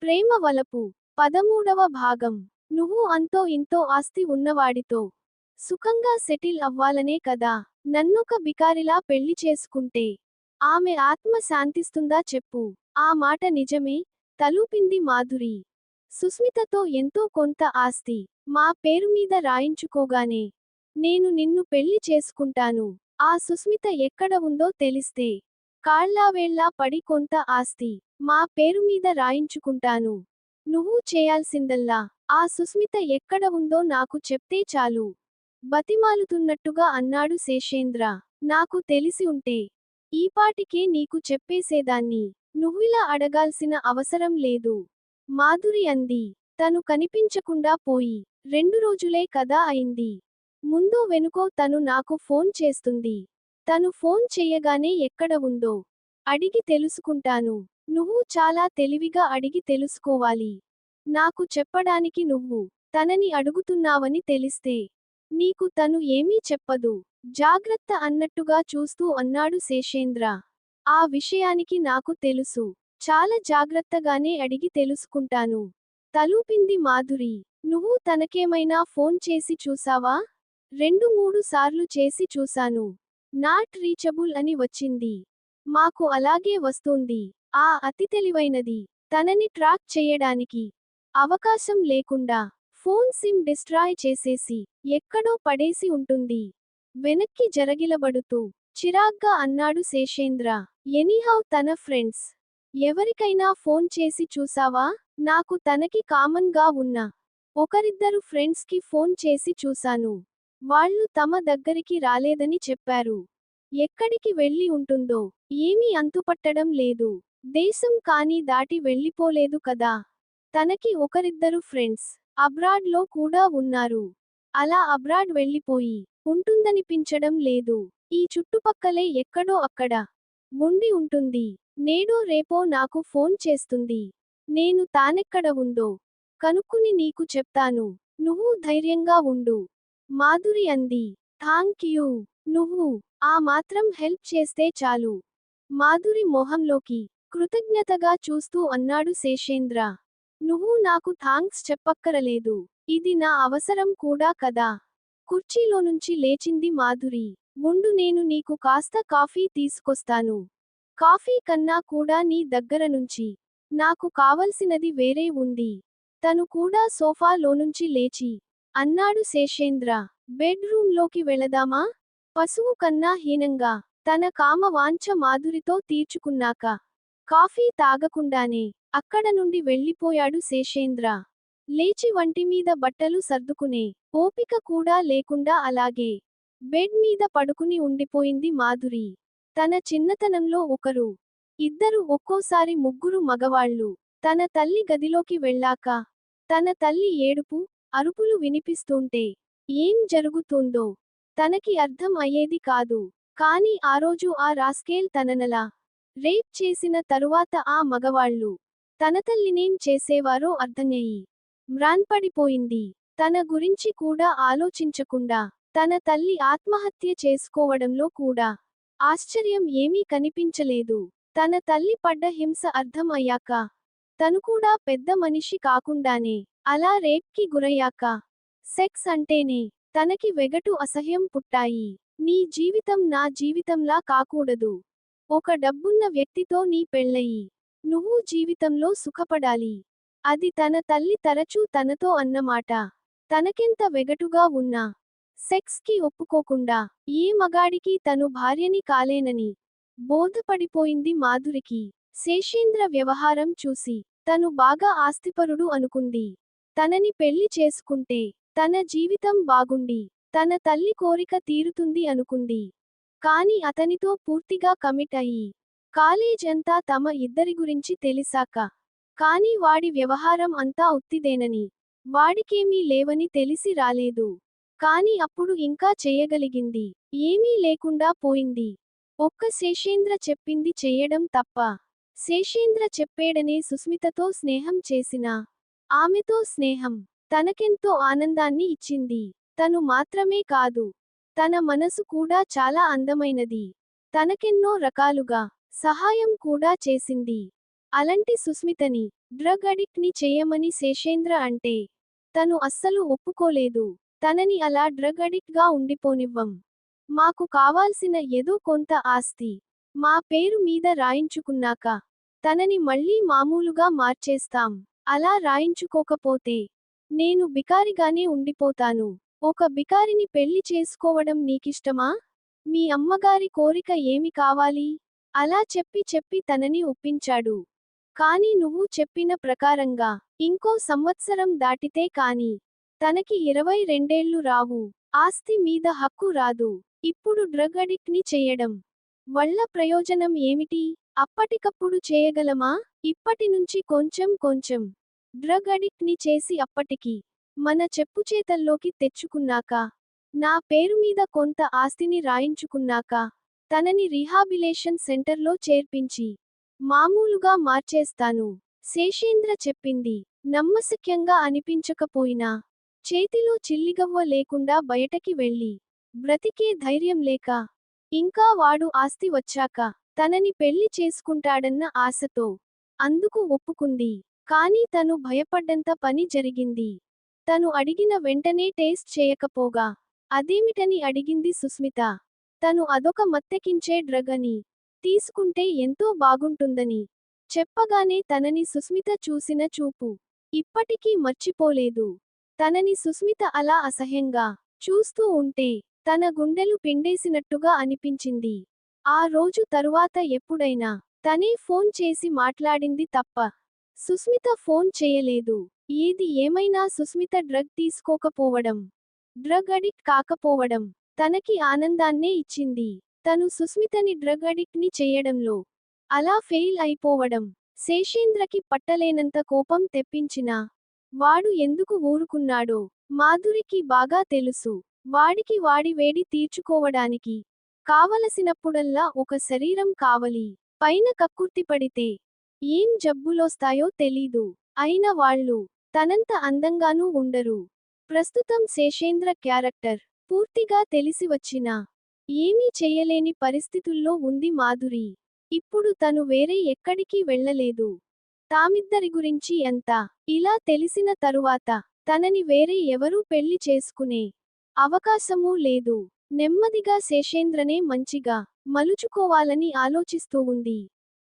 ప్రేమ వలపు 13వ భాగం. నువ్వు అంతో ఇంతో ఆస్తి ఉన్నవాడితో సుఖంగా సెటిల్ అవ్వాలనే కదా నన్నొక బికారిలా పెళ్లి చేసుకుంటే ఆమె ఆత్మ శాంతిస్తుందా చెప్పు. ఆ మాట నిజమే, తలూపింది మాధురి. సుస్మితతో ఎంతో కొంత ఆస్తి మా పేరు మీద రాయించుకోగానే నేను నిన్ను పెళ్లి చేసుకుంటాను. ఆ సుస్మిత ఎక్కడ ఉందో తెలిస్తే కాళ్లావేళ్లా పడి కొంత ఆస్తి మా పేరు మీద రాయించుకుంటాను. నువ్వు చేయాల్సిందల్లా ఆ సుస్మిత ఎక్కడ ఉందో నాకు చెప్తే చాలు. బతిమాలుతున్నట్టుగా అన్నాడు శేషేంద్ర. నాకు తెలిసి ఉంటే ఈపాటికే నీకు చెప్పేసేదాన్ని. నువ్విలా అడగాల్సిన అవసరం లేదు. మాధురి అంది. తను కనిపించకుండా పోయి 2 రోజులే కదా అయింది. ముందో వెనుకో తను నాకు ఫోన్ చేస్తుంది. తను ఫోన్ చెయ్యగానే ఎక్కడ ఉందో అడిగి తెలుసుకుంటాను. నువ్వు చాలా తెలివిగా అడిగి తెలుసుకోవాలి. నాకు చెప్పడానికి నువ్వు తనని అడుగుతున్నావని తెలిస్తే నీకు తను ఏమీ చెప్పదు. జాగ్రత్త అన్నట్టుగా చూస్తూ అన్నాడు శేషేంద్ర. ఆ విషయానికి నాకు తెలుసు. చాలా జాగ్రత్తగానే అడిగి తెలుసుకుంటాను. తలూపింది మాధురి. నువ్వు తనకేమైనా ఫోన్ చేసి చూసావా? 2-3 సార్లు చేసి చూశాను. నాట్ రీచబుల్ అని వచ్చింది. మాకు అలాగే వస్తోంది. ఆ అతి తెలివైనది తనని ట్రాక్ చెయ్యడానికి అవకాశం లేకుండా ఫోన్ సిమ్ డిస్ట్రాయ్ చేసేసి ఎక్కడో పడేసి ఉంటుంది. వెనక్కి జరగిలబడుతూ చిరాగ్గా అన్నాడు శేషేంద్ర. ఎనీహౌ తన ఫ్రెండ్స్ ఎవరికైనా ఫోన్ చేసి చూసావా? నాకు తనకి కామన్ గా ఉన్న ఒకరిద్దరు ఫ్రెండ్స్ కి ఫోన్ చేసి చూశాను. వాళ్ళు తమ దగ్గరికి రాలేదని చెప్పారు. ఎక్కడికి వెళ్ళి ఉంటుందో ఏమీ అంతుపట్టడం లేదు. దేశం కానీ దాటి వెళ్ళిపోలేదు కదా. తనకి ఒకరిద్దరు ఫ్రెండ్స్ అబ్రాడ్ లో కూడా ఉన్నారు. అలా అబ్రాడ్ వెళ్ళిపోయి ఉంటుందనిపించడం లేదు. ఈ చుట్టుపక్కలే ఎక్కడో అక్కడ ఉండి ఉంటుంది. నేడో రేపో నాకు ఫోన్ చేస్తుంది. నేను తానెక్కడ ఉందో కనుక్కుని నీకు చెప్తాను. నువ్వు ధైర్యంగా ఉండు. మాధురి అంది. Thank you. నువ్వు ఆ మాత్రం హెల్ప్ చేస్తే చాలు. మాధురి మొహంలోకి కృతజ్ఞతగా చూస్తూ అన్నాడు శేషేంద్ర. నువ్వు నాకు థాంక్స్ చెప్పక్కరలేదు. ఇది నా అవసరం కూడా కదా. కుర్చీలోనుంచి లేచింది మాధురి. ముందు నేను నీకు కాస్త కాఫీ తీసుకొస్తాను. కాఫీ కన్నా కూడా నీ దగ్గర నుంచి నాకు కావలసినది వేరే ఉంది. తను కూడా సోఫా లోనుంచి లేచి అన్నాడు శేషేంద్ర. బెడ్ రూమ్ లోకి వెళదామా? పశువు కన్నా హీనంగా తన కామ వాంఛ మాధురితో తీర్చుకున్నాక కాఫీ తాగకుండానే అక్కడ నుండి వెళ్ళిపోయాడు శేషేంద్ర. లేచి వంటిమీద బట్టలు సర్దుకునే ఓపిక కూడా లేకుండా అలాగే బెడ్ మీద పడుకుని ఉండిపోయింది మాధురి. తన చిన్నతనంలో ఒకరు, ఇద్దరు, ఒక్కోసారి ముగ్గురు మగవాళ్ళు తన తల్లి గదిలోకి వెళ్ళాక తన తల్లి ఏడుపు, అరుపులు వినిపిస్తుంటే ఏం జరుగుతుందో తనకి అర్థం అయ్యేది కాదు. కానీ ఆ రోజు ఆ రాస్కేల్ తననలా రేప్ చేసిన తరువాత ఆ మగవాళ్ళు తన తల్లినేం చేసేవారో అర్థమయ్యి మ్రాన్పడిపోయింది. తన గురించి కూడా ఆలోచించకుండా తన తల్లి ఆత్మహత్య చేసుకోవడంలో కూడా ఆశ్చర్యం ఏమీ కనిపించలేదు. తన తల్లి పడ్డ హింస అర్థం అయ్యాక తను కూడా పెద్ద మనిషి కాకుండానే అలా రేప్కి గురయ్యాక సెక్స్ అంటేనే తనకి వెగటు, అసహ్యం పుట్టాయి. నీ జీవితం నా జీవితంలా కాకూడదు. ఒక డబ్బున్న వ్యక్తితో నీ పెళ్ళయి నువ్వు జీవితంలో సుఖపడాలి. అది తన తల్లి తరచూ తనతో అన్నమాట. తనకెంత వెగటుగా ఉన్నా సెక్స్ కి ఒప్పుకోకుండా ఏ మగాడికి తను భార్యని కాలేనని బోధపడిపోయింది మాధురికి. శేషేంద్ర వ్యవహారం చూసి తను బాగా ఆస్తిపరుడు అనుకుంది. తనని పెళ్లి చేసుకుంటే తన జీవితం బాగుండి తన తల్లి కోరిక తీరుతుంది అనుకుంది. కాని అతనితో పూర్తిగా కమిట్ అయ్యి కాలేజ్ అంతా తమ ఇద్దరి గురించి తెలిసాక కానీ వాడి వ్యవహారం అంతా ఉత్తిదేనని, వాడికేమీ లేవని తెలిసి రాలేదు. కాని అప్పుడు ఇంకా చెయ్యగలిగింది ఏమీ లేకుండా పోయింది. ఒక్క శేషేంద్ర చెప్పింది చెయ్యడం తప్ప. శేషేంద్ర చెప్పేడనే సుస్మితతో స్నేహం చేసినా ఆమెతో స్నేహం తనకెంతో ఆనందాన్ని ఇచ్చింది. తను మాత్రమే కాదు, తన మనసు కూడా చాలా అందమైనది. తనకెన్నో రకాలుగా సహాయం కూడా చేసింది. అలాంటి సుస్మితని డ్రగ్ అడిక్ట్ ని చెయ్యమని శేషేంద్ర అంటే తను అస్సలు ఒప్పుకోలేదు. తనని అలా డ్రగ్ అడిక్ట్ గా ఉండిపోనివ్వం. మాకు కావాల్సిన ఏదో కొంత ఆస్తి మా పేరు మీద రాయించుకున్నాక తనని మళ్ళీ మామూలుగా మార్చేస్తాం. అలా రాయించుకోకపోతే నేను బికారిగానే ఉండిపోతాను. ఒక బికారిని పెళ్లి చేసుకోవడం నీకిష్టమా? మీ అమ్మగారి కోరిక ఏమి కావాలి? అలా చెప్పి చెప్పి తనని ఒప్పించాడు. కాని నువ్వు చెప్పిన ప్రకారంగా ఇంకో సంవత్సరం దాటితే కాని తనకి 22 రావు. ఆస్తి మీద హక్కు రాదు. ఇప్పుడు డ్రగ్ అడిక్ట్ ని చెయ్యడం వల్ల ప్రయోజనం ఏమిటి? అప్పటికప్పుడు చేయగలమా? ఇప్పటి నుంచి కొంచెం కొంచెం డ్రగ్ అడిక్ట్ ని చేసి అప్పటికి మన చెప్పుచేతల్లోకి తెచ్చుకున్నాక నా పేరు మీద కొంత ఆస్తిని రాయించుకున్నాక తనని రీహాబిలేషన్ సెంటర్లో చేర్పించి మామూలుగా మార్చేస్తాను. శేషేంద్ర చెప్పింది నమ్మశక్యంగా అనిపించకపోయినా చేతిలో చిల్లిగవ్వ లేకుండా బయటకి వెళ్ళి బ్రతికే ధైర్యం లేక ఇంకా వాడు ఆస్తి వచ్చాక తనని పెళ్లి చేసుకుంటాడన్న ఆశతో అందుకు ఒప్పుకుంది. కానీ తను భయపడ్డంత పని జరిగింది. తను అడిగిన వెంటనే టేస్ట్ చేయకపోగా అదేమిటని అడిగింది సుస్మిత. తను అదొక మత్తెకించే డ్రగ్ అని తీసుకుంటే ఎంతో బాగుంటుందని చెప్పగానే తనని సుస్మిత చూసిన చూపు ఇప్పటికీ మర్చిపోలేదు. తనని సుస్మిత అలా అసహ్యంగా చూస్తూ ఉంటే తన గుండెలు పిండేసినట్టుగా అనిపించింది. ఆ రోజు తరువాత ఎప్పుడైనా తనే ఫోన్ చేసి మాట్లాడింది తప్ప సుస్మిత ఫోన్ చేయలేదు. ఏది ఏమైనా సుస్మిత డ్రగ్ తీసుకోకపోవడం, డ్రగ్ అడిక్ట్ కాకపోవడం తనకి ఆనందాన్నే ఇచ్చింది. తను సుస్మితని డ్రగ్ అడిక్ట్ ని చెయ్యడంలో అలా ఫెయిల్ అయిపోవడం శేషేంద్రకి పట్టలేనంత కోపం తెప్పించినా వాడు ఎందుకు ఊరుకున్నాడో మాధురికి బాగా తెలుసు. వాడికి వాడి వేడి తీర్చుకోవడానికి కావలసినప్పుడల్లా ఒక శరీరం కావలి. పైన కక్కుర్తిపడితే ఏం జబ్బులొస్తాయో తెలీదు. అయిన వాళ్ళు తనంత అందంగానూ ఉండరు. ప్రస్తుతం శేషేంద్ర క్యారెక్టర్ పూర్తిగా తెలిసివచ్చినా ఏమీ చెయ్యలేని పరిస్థితుల్లో ఉంది మాధురి. ఇప్పుడు తను వేరే ఎక్కడికి వెళ్ళలేదు. తామిద్దరి గురించి ఎంత ఇలా తెలిసిన తరువాత తనని వేరే ఎవరూ పెళ్లి చేసుకునే అవకాశమూ లేదు. నెమ్మదిగా శేషేంద్రనే మంచిగా మలుచుకోవాలని ఆలోచిస్తూ ఉంది.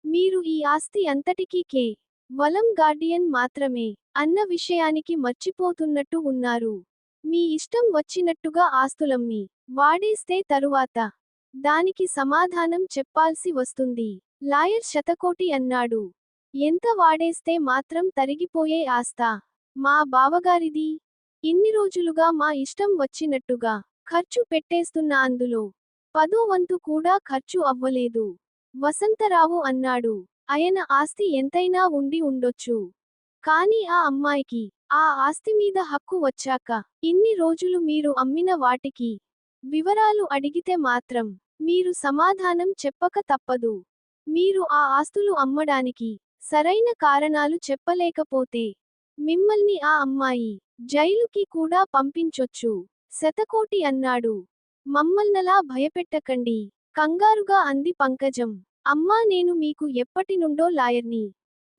మీరు ఈ ఆస్తి అంతటికీ వలం గార్డియన్ మాత్రమే అన్న విషయానికి మర్చిపోతున్నట్టు ఉన్నారు. మీ ఇష్టం వచ్చినట్టుగా ఆస్తులమ్మి వాడేస్తే తరువాత దానికి సమాధానం చెప్పాల్సి వస్తుంది. లాయర్ శతకోటి అన్నాడు. ఎంత వాడేస్తే మాత్రం తరిగిపోయే ఆస్తా మా బావగారిది? ఇన్ని రోజులుగా మా ఇష్టం వచ్చినట్టుగా ఖర్చు పెట్టేస్తున్నా, అందులో 10వ వంతు కూడా ఖర్చు అవ్వలేదు. వసంతరావు అన్నాడు. ఆయన ఆస్తి ఎంతైనా ఉండి ఉండొచ్చు. కానీ ఆ అమ్మాయికి ఆ ఆస్తి మీద హక్కు వచ్చాక ఇన్ని రోజులు మీరు అమ్మిన వాటికి వివరాలు అడిగితే మాత్రం మీరు సమాధానం చెప్పక తప్పదు. మీరు ఆ ఆస్తులు అమ్మడానికి సరైన కారణాలు చెప్పలేకపోతే మిమ్మల్ని ఆ అమ్మాయి జైలుకి కూడా పంపించొచ్చు. శతకోటి అన్నాడు. మమ్మల్నలా భయపెట్టకండి, కంగారుగా అంది పంకజం. అమ్మా, నేను మీకు ఎప్పటినుండో లాయర్ని.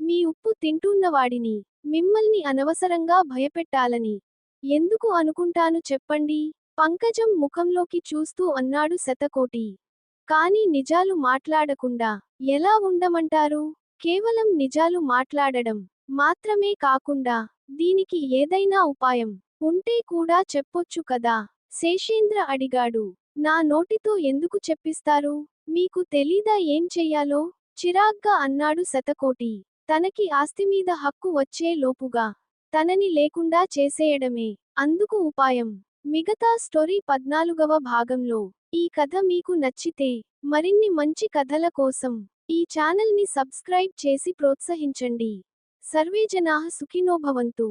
మీ ఉప్పు తింటున్నవాడిని. మిమ్మల్ని అనవసరంగా భయపెట్టాలని ఎందుకు అనుకుంటాను చెప్పండి? పంకజం ముఖంలోకి చూస్తూ అన్నాడు శతకోటి. కాని నిజాలు మాట్లాడకుండా ఎలా ఉండమంటారు? కేవలం నిజాలు మాట్లాడడం మాత్రమే కాకుండా దీనికి ఏదైనా ఉపాయం ఉంటే కూడా చెప్పొచ్చు కదా? శేషేంద్ర అడిగాడు. నా నోటితో ఎందుకు చెప్పిస్తారు? మీకు తెలీదా ఏం చెయ్యాలో? చిరాగ్గా అన్నాడు శతకోటి. తనకి ఆస్తిమీద హక్కు వచ్చే లోపుగా తనని లేకుండా చేసేయడమే అందుకు ఉపాయం. మిగతా స్టోరీ 14వ భాగంలో. ఈ కథ మీకు నచ్చితే మరిన్ని మంచి కథల కోసం ఈ ఛానల్ని సబ్స్క్రైబ్ చేసి ప్రోత్సహించండి. సర్వే జనాః సుఖినో భవంతు.